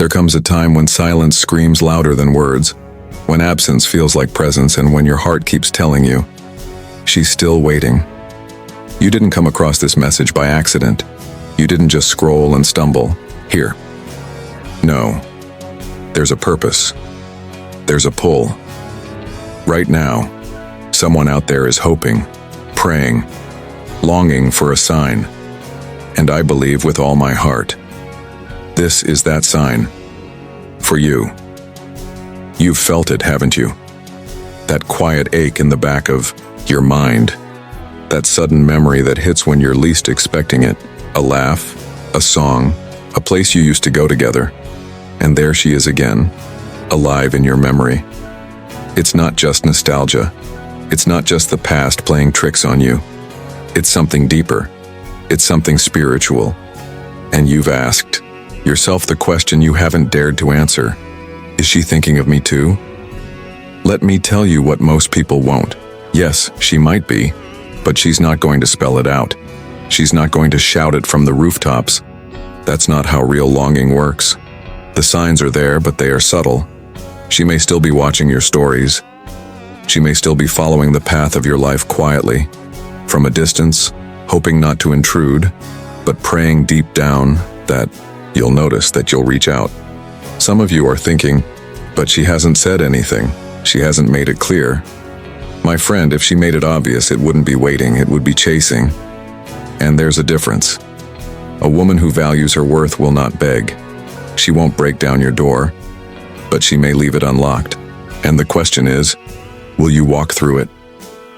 There comes a time when silence screams louder than words, when absence feels like presence, and when your heart keeps telling you, she's still waiting. You didn't come across this message by accident. You didn't just scroll and stumble. Here. No. There's a purpose. There's a pull. Right now, someone out there is hoping, praying, longing for a sign. And I believe with all my heart, this is that sign. For you. You've felt it, haven't you? That quiet ache in the back of your mind. That sudden memory that hits when you're least expecting it. A laugh, a song, a place you used to go together. And there she is again, alive in your memory. It's not just nostalgia. It's not just the past playing tricks on you. It's something deeper. It's something spiritual. And you've asked yourself the question you haven't dared to answer. Is she thinking of me too? Let me tell you what most people won't. Yes, she might be, but she's not going to spell it out. She's not going to shout it from the rooftops. That's not how real longing works. The signs are there, but they are subtle. She may still be watching your stories. She may still be following the path of your life quietly, from a distance, hoping not to intrude, but praying deep down that you'll notice, that you'll reach out. Some of you are thinking, but she hasn't said anything. She hasn't made it clear. My friend, if she made it obvious, it wouldn't be waiting, it would be chasing. And there's a difference. A woman who values her worth will not beg. She won't break down your door, but she may leave it unlocked. And the question is, will you walk through it?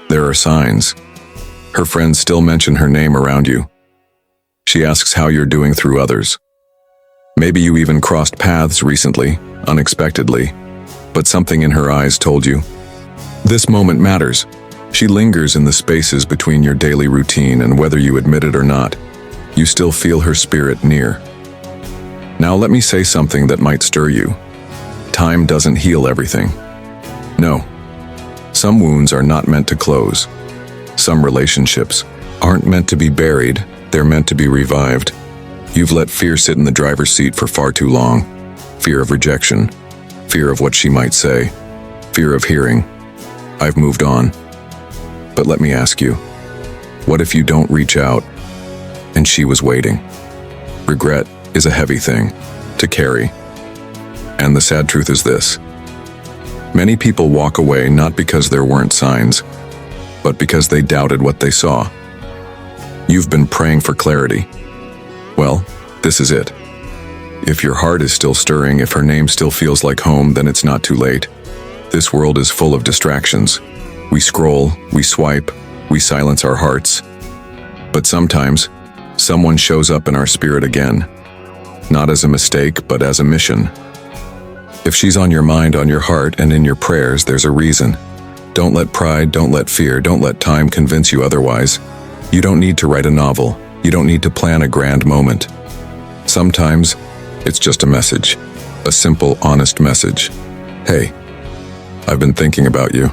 There are signs. Her friends still mention her name around you. She asks how you're doing through others. Maybe you even crossed paths recently, unexpectedly, but something in her eyes told you, this moment matters. She lingers in the spaces between your daily routine, and whether you admit it or not, you still feel her spirit near. Now let me say something that might stir you. Time doesn't heal everything. No. Some wounds are not meant to close. Some relationships aren't meant to be buried, they're meant to be revived. You've let fear sit in the driver's seat for far too long. Fear of rejection, fear of what she might say, fear of hearing, I've moved on. But let me ask you, what if you don't reach out and she was waiting? Regret is a heavy thing to carry. And the sad truth is this. Many people walk away not because there weren't signs, but because they doubted what they saw. You've been praying for clarity. Well, this is it. If your heart is still stirring, if her name still feels like home, then it's not too late. This world is full of distractions. We scroll, we swipe, we silence our hearts. But sometimes, someone shows up in our spirit again. Not as a mistake, but as a mission. If she's on your mind, on your heart, and in your prayers, there's a reason. Don't let pride, don't let fear, don't let time convince you otherwise. You don't need to write a novel. You don't need to plan a grand moment. Sometimes, it's just a message. A simple, honest message. Hey, I've been thinking about you.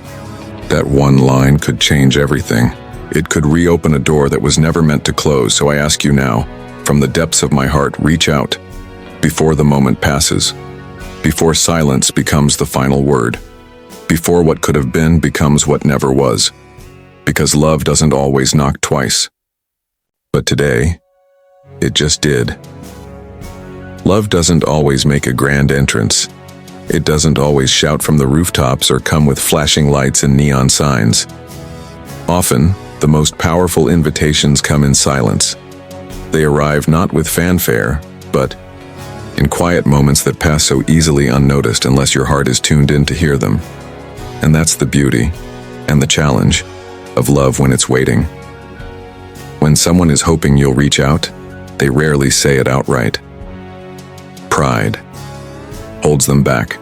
That one line could change everything. It could reopen a door that was never meant to close, so I ask you now, from the depths of my heart, reach out. Before the moment passes. Before silence becomes the final word. Before what could have been becomes what never was. Because love doesn't always knock twice. But today, it just did. Love doesn't always make a grand entrance. It doesn't always shout from the rooftops or come with flashing lights and neon signs. Often, the most powerful invitations come in silence. They arrive not with fanfare, but in quiet moments that pass so easily unnoticed unless your heart is tuned in to hear them. And that's the beauty and the challenge of love when it's waiting. When someone is hoping you'll reach out, they rarely say it outright. Pride holds them back.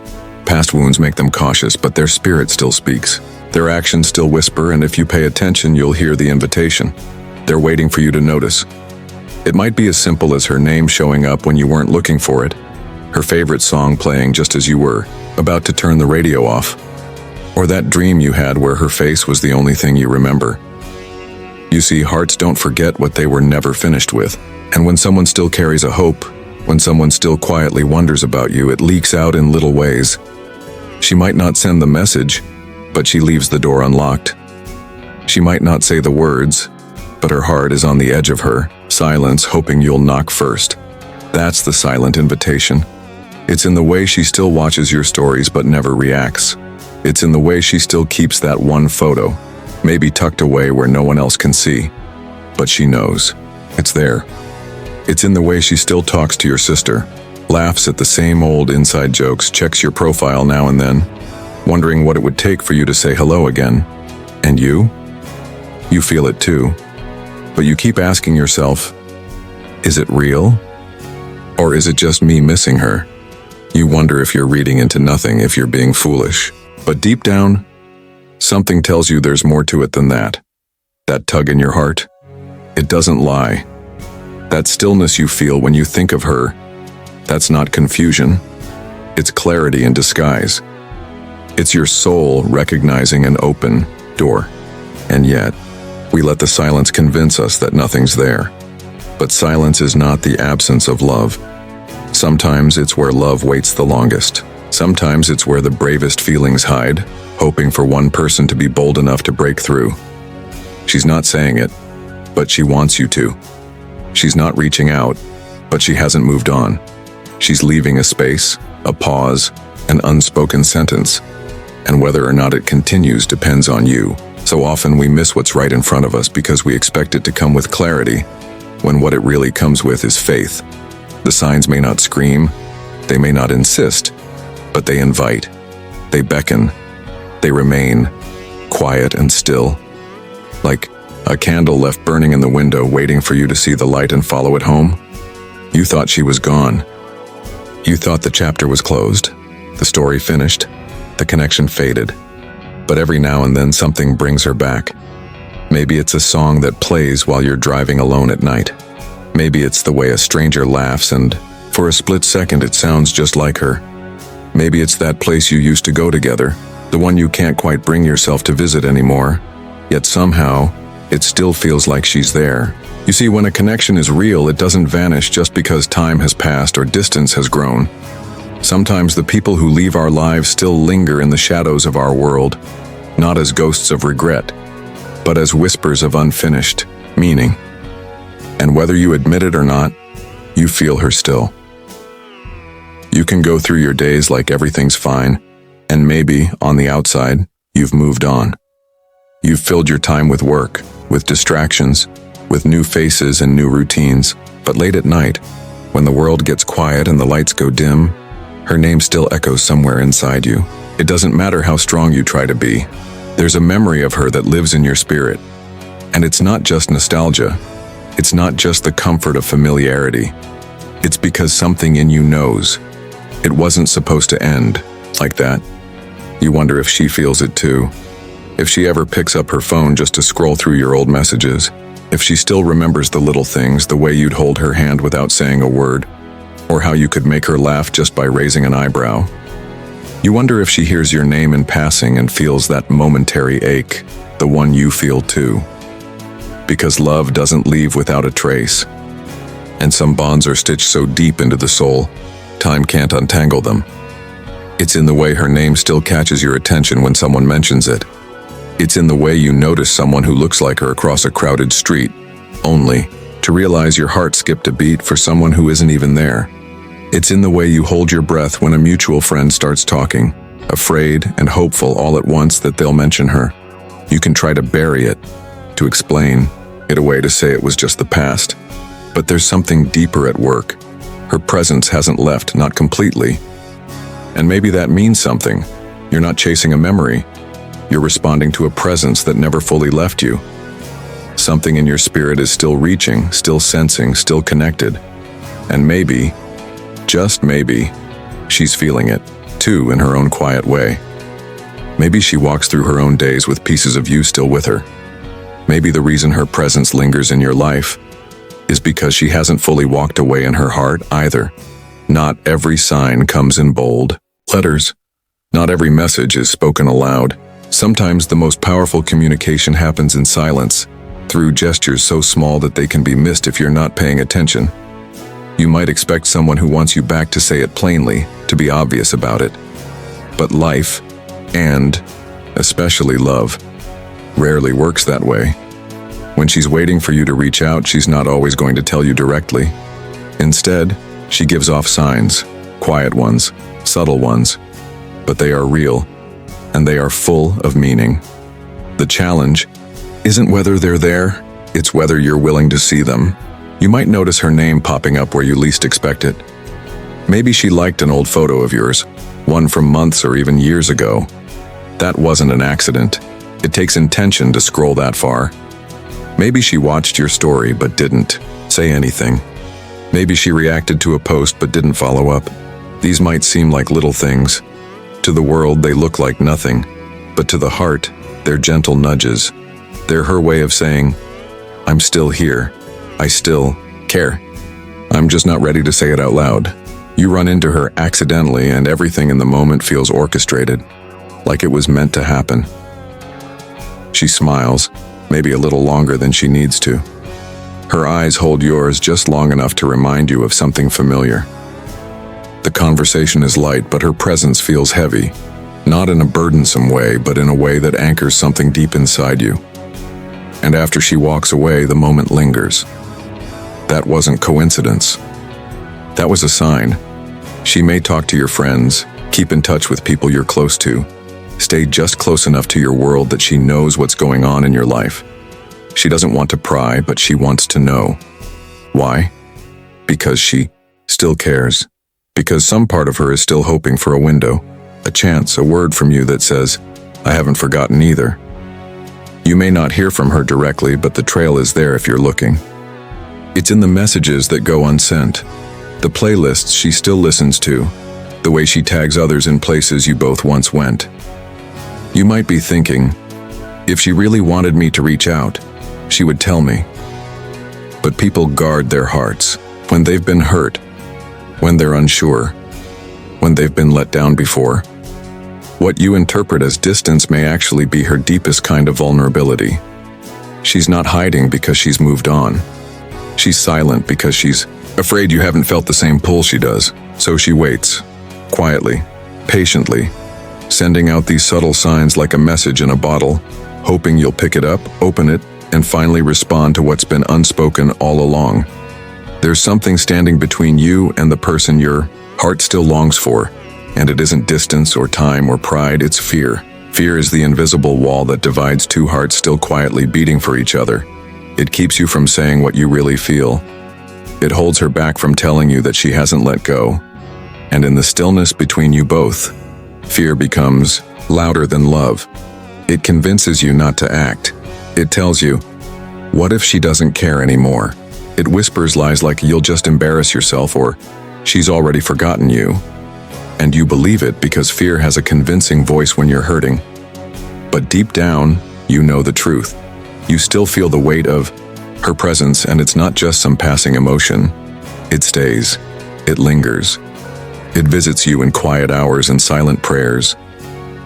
Past wounds make them cautious, but their spirit still speaks. Their actions still whisper, and if you pay attention, you'll hear the invitation. They're waiting for you to notice. It might be as simple as her name showing up when you weren't looking for it, her favorite song playing just as you were about to turn the radio off, or that dream you had where her face was the only thing you remember. You see, hearts don't forget what they were never finished with, and when someone still carries a hope, When someone still quietly wonders about you, it leaks out in little ways. She might not send the message, but she leaves the door unlocked. She might not say the words, but her heart is on the edge of her silence, hoping you'll knock first. That's the silent invitation. It's in the way she still watches your stories but never reacts. It's in the way she still keeps that one photo, maybe tucked away where no one else can see. But she knows. It's there. It's in the way she still talks to your sister, laughs at the same old inside jokes, checks your profile now and then, wondering what it would take for you to say hello again. And you? You feel it too. But you keep asking yourself, is it real? Or is it just me missing her? You wonder if you're reading into nothing, if you're being foolish. But deep down, something tells you there's more to it than that. That tug in your heart, it doesn't lie. That stillness you feel when you think of her, that's not confusion. It's clarity in disguise. It's your soul recognizing an open door. And yet, we let the silence convince us that nothing's there. But silence is not the absence of love. Sometimes it's where love waits the longest. Sometimes it's where the bravest feelings hide, hoping for one person to be bold enough to break through. She's not saying it, but she wants you to. She's not reaching out, but she hasn't moved on. She's leaving a space, a pause, an unspoken sentence. And whether or not it continues depends on you. So often we miss what's right in front of us because we expect it to come with clarity, when what it really comes with is faith. The signs may not scream, they may not insist, but they invite, they beckon, they remain quiet and still, like a candle left burning in the window waiting for you to see the light and follow it home. You thought she was gone. You thought the chapter was closed, the story finished, the connection faded. But every now and then something brings her back. Maybe it's a song that plays while you're driving alone at night. Maybe it's the way a stranger laughs and, for a split second, it sounds just like her. Maybe it's that place you used to go together, the one you can't quite bring yourself to visit anymore. Yet somehow, it still feels like she's there. You see, when a connection is real, it doesn't vanish just because time has passed or distance has grown. Sometimes the people who leave our lives still linger in the shadows of our world, not as ghosts of regret, but as whispers of unfinished meaning. And whether you admit it or not, you feel her still. You can go through your days like everything's fine, and maybe, on the outside, you've moved on. You've filled your time with work, with distractions, with new faces and new routines, but late at night, when the world gets quiet and the lights go dim, her name still echoes somewhere inside you. It doesn't matter how strong you try to be. There's a memory of her that lives in your spirit. And it's not just nostalgia. It's not just the comfort of familiarity. It's because something in you knows it wasn't supposed to end like that. You wonder if she feels it too. If she ever picks up her phone just to scroll through your old messages. If she still remembers the little things, the way you'd hold her hand without saying a word, or how you could make her laugh just by raising an eyebrow. You wonder if she hears your name in passing and feels that momentary ache, the one you feel too. Because love doesn't leave without a trace. And some bonds are stitched so deep into the soul, time can't untangle them. It's in the way her name still catches your attention when someone mentions it. It's in the way you notice someone who looks like her across a crowded street, only to realize your heart skipped a beat for someone who isn't even there. It's in the way you hold your breath when a mutual friend starts talking, afraid and hopeful all at once that they'll mention her. You can try to bury it, to explain it away, to say it was just the past. But there's something deeper at work. Her presence hasn't left, not completely. And maybe that means something. You're not chasing a memory. You're responding to a presence that never fully left you. Something in your spirit is still reaching, still sensing, still connected. And maybe, just maybe, she's feeling it, too, in her own quiet way. Maybe she walks through her own days with pieces of you still with her. Maybe the reason her presence lingers in your life is because she hasn't fully walked away in her heart either. Not every sign comes in bold letters. Not every message is spoken aloud. Sometimes the most powerful communication happens in silence, through gestures so small that they can be missed if you're not paying attention. You might expect someone who wants you back to say it plainly, to be obvious about it. But life, and especially love, rarely works that way. When she's waiting for you to reach out, she's not always going to tell you directly. Instead, she gives off signs, quiet ones, subtle ones, but they are real, and they are full of meaning. The challenge isn't whether they're there, it's whether you're willing to see them. You might notice her name popping up where you least expect it. Maybe she liked an old photo of yours, one from months or even years ago. That wasn't an accident. It takes intention to scroll that far. Maybe she watched your story but didn't say anything. Maybe she reacted to a post but didn't follow up. These might seem like little things. To the world, they look like nothing. But to the heart, they're gentle nudges. They're her way of saying, I'm still here. I still care. I'm just not ready to say it out loud. You run into her accidentally and everything in the moment feels orchestrated, like it was meant to happen. She smiles, maybe a little longer than she needs to. Her eyes hold yours just long enough to remind you of something familiar. The conversation is light, but her presence feels heavy, not in a burdensome way, but in a way that anchors something deep inside you. And after she walks away, the moment lingers. That wasn't coincidence. That was a sign. She may talk to your friends, keep in touch with people you're close to, stay just close enough to your world that she knows what's going on in your life. She doesn't want to pry, but she wants to know. Why? Because she still cares. Because some part of her is still hoping for a window, a chance, a word from you that says, I haven't forgotten either. You may not hear from her directly, but the trail is there if you're looking. It's in the messages that go unsent, the playlists she still listens to, the way she tags others in places you both once went. You might be thinking, if she really wanted me to reach out, she would tell me. But people guard their hearts when they've been hurt, when they're unsure, when they've been let down before. What you interpret as distance may actually be her deepest kind of vulnerability. She's not hiding because she's moved on. She's silent because she's afraid you haven't felt the same pull she does. So she waits, quietly, patiently, sending out these subtle signs like a message in a bottle, hoping you'll pick it up, open it, and finally respond to what's been unspoken all along. There's something standing between you and the person your heart still longs for, and it isn't distance or time or pride, it's fear. Fear is the invisible wall that divides two hearts still quietly beating for each other. It keeps you from saying what you really feel. It holds her back from telling you that she hasn't let go. And in the stillness between you both, fear becomes louder than love. It convinces you not to act. It tells you, what if she doesn't care anymore? It whispers lies like you'll just embarrass yourself or she's already forgotten you. And you believe it because fear has a convincing voice when you're hurting. But deep down, you know the truth. You still feel the weight of her presence, and it's not just some passing emotion. It stays. It lingers. It visits you in quiet hours and silent prayers.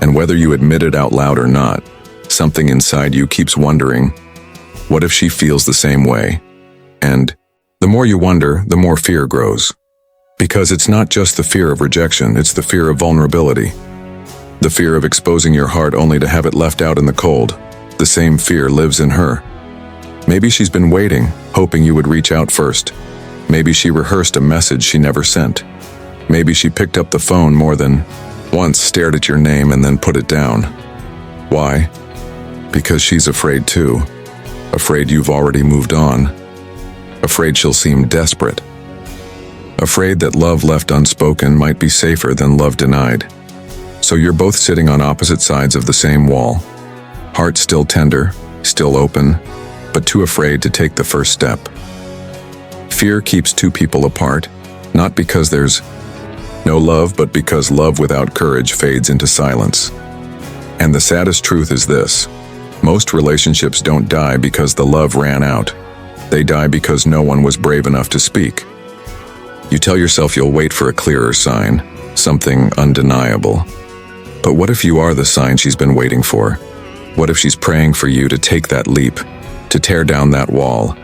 And whether you admit it out loud or not, something inside you keeps wondering, what if she feels the same way? And the more you wonder, the more fear grows. Because it's not just the fear of rejection, it's the fear of vulnerability. The fear of exposing your heart only to have it left out in the cold. The same fear lives in her. Maybe she's been waiting, hoping you would reach out first. Maybe she rehearsed a message she never sent. Maybe she picked up the phone more than once, stared at your name, and then put it down. Why? Because she's afraid too. Afraid you've already moved on. Afraid she'll seem desperate. Afraid that love left unspoken might be safer than love denied. So you're both sitting on opposite sides of the same wall. Heart still tender, still open, but too afraid to take the first step. Fear keeps two people apart, not because there's no love, but because love without courage fades into silence. And the saddest truth is this: most relationships don't die because the love ran out. They die because no one was brave enough to speak. You tell yourself you'll wait for a clearer sign, something undeniable. But what if you are the sign she's been waiting for? What if she's praying for you to take that leap, to tear down that wall,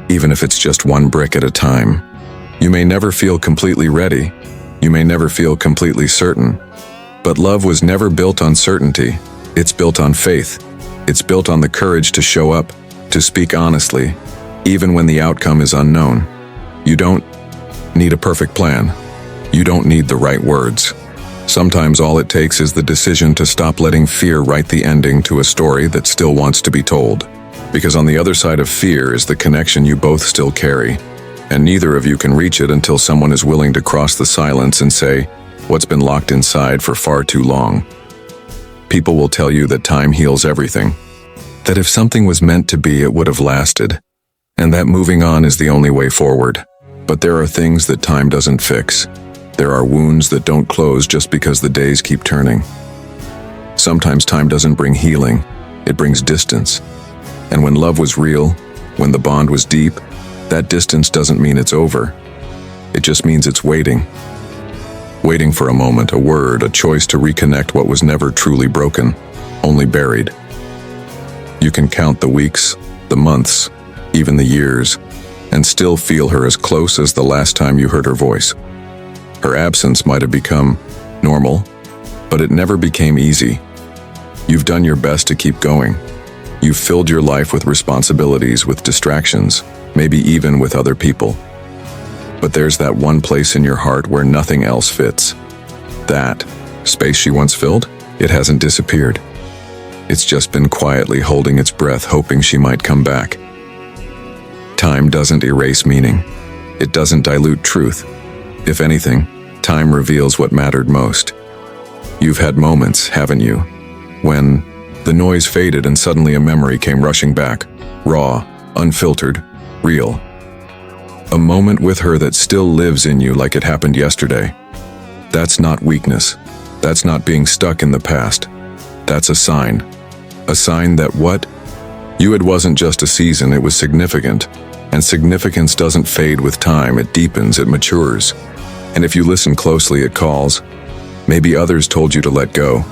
even if it's just one brick at a time? You may never feel completely ready. You may never feel completely certain. But love was never built on certainty. It's built on faith. It's built on the courage to show up, to speak honestly, even when the outcome is unknown. You don't need a perfect plan. You don't need the right words. Sometimes all it takes is the decision to stop letting fear write the ending to a story that still wants to be told. Because on the other side of fear is the connection you both still carry, and neither of you can reach it until someone is willing to cross the silence and say what's been locked inside for far too long. People will tell you that time heals everything, that if something was meant to be, it would have lasted, and that moving on is the only way forward. But there are things that time doesn't fix. There are wounds that don't close just because the days keep turning. Sometimes time doesn't bring healing, it brings distance. And when love was real, when the bond was deep, that distance doesn't mean it's over. It just means it's waiting. Waiting for a moment, a word, a choice to reconnect what was never truly broken, only buried. You can count the weeks, the months, even the years, and still feel her as close as the last time you heard her voice. Her absence might have become normal, but it never became easy. You've done your best to keep going. You've filled your life with responsibilities, with distractions, maybe even with other people. But there's that one place in your heart where nothing else fits. That space she once filled, it hasn't disappeared. It's just been quietly holding its breath, hoping she might come back. Time doesn't erase meaning. It doesn't dilute truth. If anything, time reveals what mattered most. You've had moments, haven't you, when the noise faded and suddenly a memory came rushing back, raw, unfiltered, real. A moment with her that still lives in you like it happened yesterday. That's not weakness. That's not being stuck in the past. That's a sign. A sign that what you had wasn't just a season, it was significant. And significance doesn't fade with time, it deepens, it matures. And if you listen closely, it calls. Maybe others told you to let go.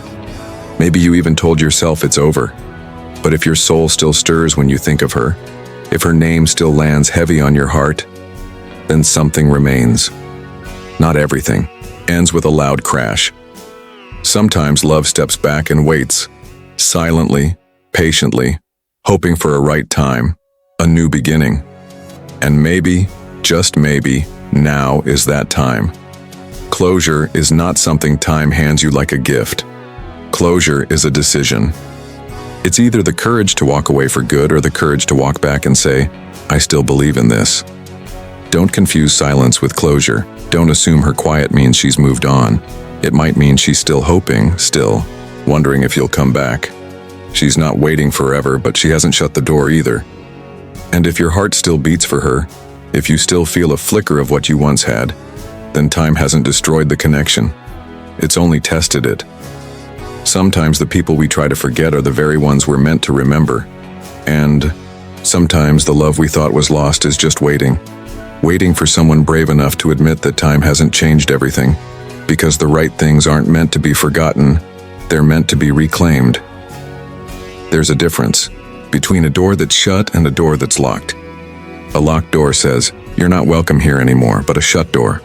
Maybe you even told yourself it's over. But if your soul still stirs when you think of her, if her name still lands heavy on your heart, then something remains. Not everything ends with a loud crash. Sometimes love steps back and waits, silently, patiently, hoping for a right time, a new beginning. And maybe, just maybe, now is that time. Closure is not something time hands you like a gift. Closure is a decision. It's either the courage to walk away for good or the courage to walk back and say, I still believe in this. Don't confuse silence with closure. Don't assume her quiet means she's moved on. It might mean she's still hoping, still wondering if you'll come back. She's not waiting forever, but she hasn't shut the door either. And if your heart still beats for her, if you still feel a flicker of what you once had, then time hasn't destroyed the connection. It's only tested it. Sometimes the people we try to forget are the very ones we're meant to remember. And sometimes the love we thought was lost is just waiting. Waiting for someone brave enough to admit that time hasn't changed everything. Because the right things aren't meant to be forgotten, they're meant to be reclaimed. There's a difference between a door that's shut and a door that's locked. A locked door says, you're not welcome here anymore, but a shut door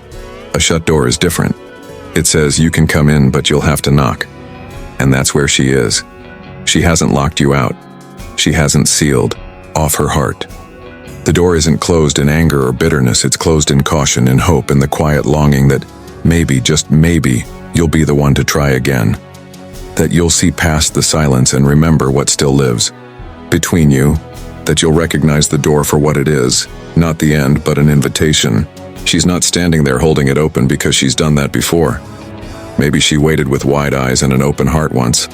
is different. It says you can come in, but you'll have to knock. And that's where she is. She hasn't locked you out. She hasn't sealed off her heart. The door isn't closed in anger or bitterness, it's closed in caution, in hope, in the quiet longing that maybe, just maybe, you'll be the one to try again. That you'll see past the silence and remember what still lives between you, that you'll recognize the door for what it is, not the end, but an invitation. She's not standing there holding it open because she's done that before. Maybe she waited with wide eyes and an open heart once.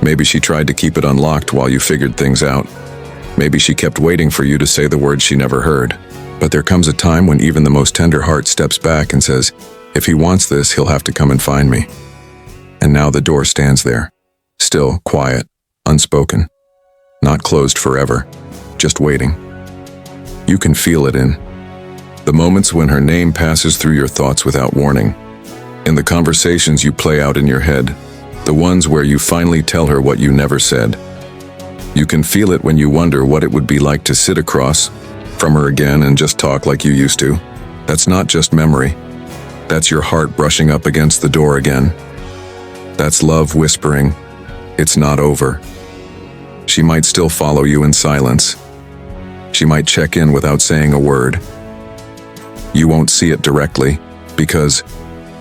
Maybe she tried to keep it unlocked while you figured things out. Maybe she kept waiting for you to say the words she never heard. But there comes a time when even the most tender heart steps back and says, if he wants this, he'll have to come and find me. And now the door stands there, still, quiet, unspoken. Not closed forever, just waiting. You can feel it in the moments when her name passes through your thoughts without warning. In the conversations you play out in your head, the ones where you finally tell her what you never said. You can feel it when you wonder what it would be like to sit across from her again and just talk like you used to. That's not just memory. That's your heart brushing up against the door again. That's love whispering, "It's not over." She might still follow you in silence. She might check in without saying a word. You won't see it directly, because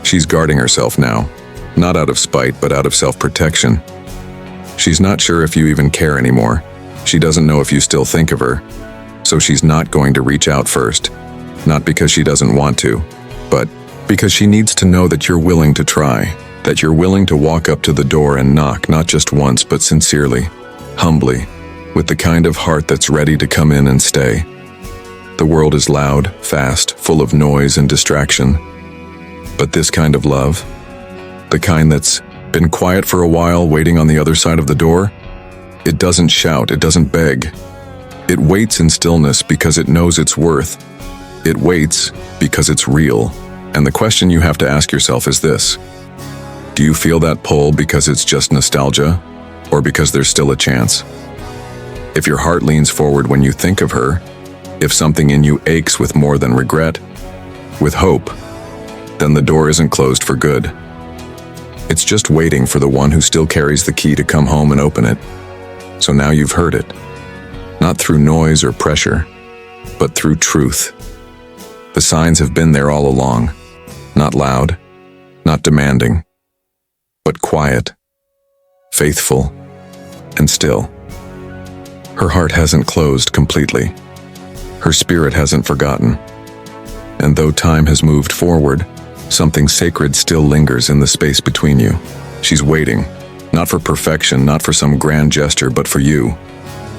she's guarding herself now, not out of spite, but out of self-protection. She's not sure if you even care anymore. She doesn't know if you still think of her, so she's not going to reach out first. Not because she doesn't want to, but because she needs to know that you're willing to try, that you're willing to walk up to the door and knock, not just once, but sincerely, humbly, with the kind of heart that's ready to come in and stay. The world is loud, fast, full of noise and distraction. But this kind of love, the kind that's been quiet for a while, waiting on the other side of the door, it doesn't shout, it doesn't beg. It waits in stillness because it knows its worth. It waits because it's real. And the question you have to ask yourself is this: do you feel that pull because it's just nostalgia, or because there's still a chance? If your heart leans forward when you think of her, if something in you aches with more than regret, with hope, then the door isn't closed for good. It's just waiting for the one who still carries the key to come home and open it. So now you've heard it. Not through noise or pressure, but through truth. The signs have been there all along. Not loud, not demanding, but quiet, faithful, and still. Her heart hasn't closed completely. Her spirit hasn't forgotten. And though time has moved forward, something sacred still lingers in the space between you. She's waiting, not for perfection, not for some grand gesture, but for you,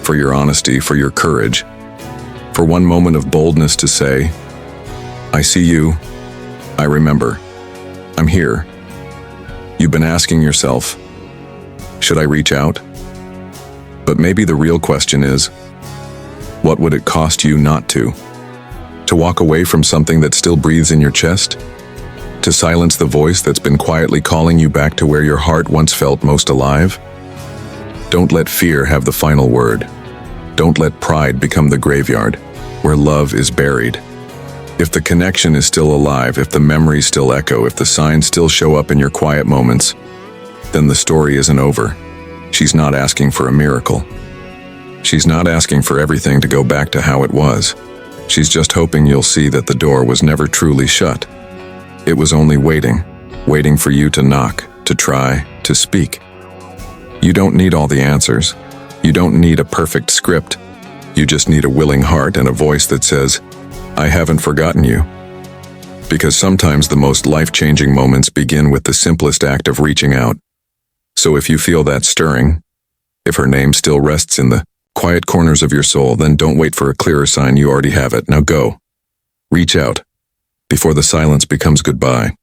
for your honesty, for your courage, for one moment of boldness to say, "I see you, I remember, I'm here." You've been asking yourself, should I reach out? But maybe the real question is, what would it cost you not to? To walk away from something that still breathes in your chest? To silence the voice that's been quietly calling you back to where your heart once felt most alive? Don't let fear have the final word. Don't let pride become the graveyard where love is buried. If the connection is still alive, if the memories still echo, if the signs still show up in your quiet moments, then the story isn't over. She's not asking for a miracle. She's not asking for everything to go back to how it was. She's just hoping you'll see that the door was never truly shut. It was only waiting for you to knock, to try, to speak. You don't need all the answers. You don't need a perfect script. You just need a willing heart and a voice that says, "I haven't forgotten you." Because sometimes the most life-changing moments begin with the simplest act of reaching out. So if you feel that stirring, if her name still rests in the quiet corners of your soul, then don't wait for a clearer sign, you already have it. Now go. Reach out before the silence becomes goodbye.